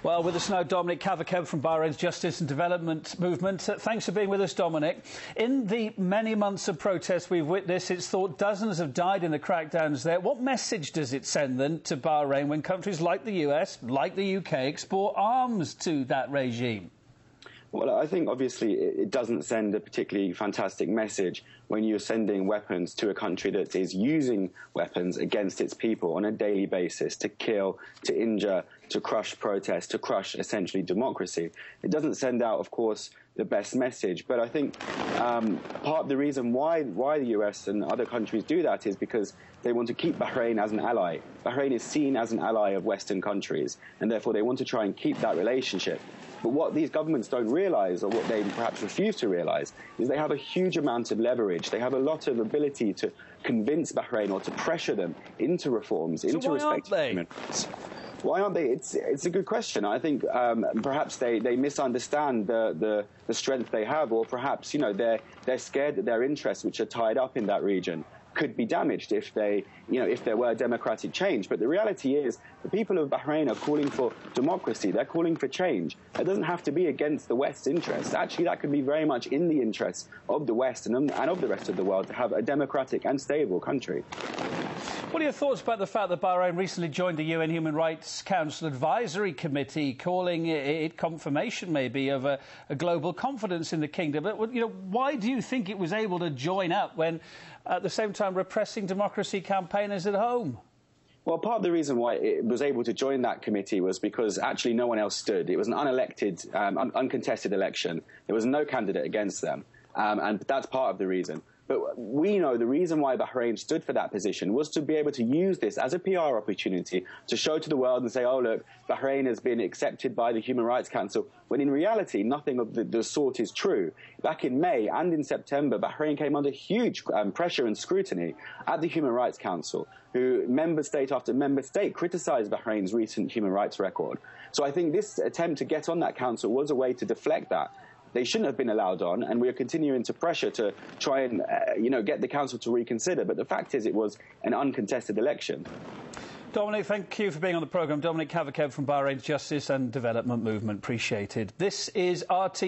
Well, with us now, Dominic Kavakeb from Bahrain's Justice and Development Movement. Thanks for being with us, Dominic. In the many months of protests we've witnessed, it's thought dozens have died in the crackdowns there. What message does it send, then, to Bahrain when countries like the US, like the UK, export arms to that regime? Well, I think, obviously, it doesn't send a particularly fantastic message when you're sending weapons to a country that is using weapons against its people on a daily basis to kill, to injure, to crush protest, to crush, essentially, democracy. It doesn't send out, of course, the best message. But I think part of the reason why the US and other countries do that is because they want to keep Bahrain as an ally. Bahrain is seen as an ally of Western countries, and therefore they want to try and keep that relationship. But what these governments don't realise, or what they perhaps refuse to realise, is they have a huge amount of leverage. They have a lot of ability to convince Bahrain or to pressure them into reforms, into respect for human rights. Why aren't they? It's a good question. I think perhaps they misunderstand the strength they have, or perhaps they're scared that their interests, which are tied up in that region, could be damaged if there were democratic change. But the reality is the people of Bahrain are calling for democracy. They're calling for change. It doesn't have to be against the West's interests. Actually, that could be very much in the interests of the West and of the rest of the world to have a democratic and stable country. What are your thoughts about the fact that Bahrain recently joined the UN Human Rights Council Advisory Committee, calling it confirmation, maybe, of a global confidence in the kingdom? But, why do you think it was able to join up when, at the same time, repressing democracy campaigners at home? Well, part of the reason why it was able to join that committee was because actually no one else stood. It was an unelected, uncontested election. There was no candidate against them, and that's part of the reason. But we know the reason why Bahrain stood for that position was to be able to use this as a PR opportunity to show to the world and say, oh, look, Bahrain has been accepted by the Human Rights Council, when in reality, nothing of the sort is true. Back in May and in September, Bahrain came under huge pressure and scrutiny at the Human Rights Council, who member state after member state criticized Bahrain's recent human rights record. So I think this attempt to get on that council was a way to deflect that. They shouldn't have been allowed on, and we are continuing to pressure to try and, get the council to reconsider. But the fact is, it was an uncontested election. Dominic, thank you for being on the programme. Dominic Kavakeb from Bahrain's Justice and Development Movement. Appreciated. This is RT.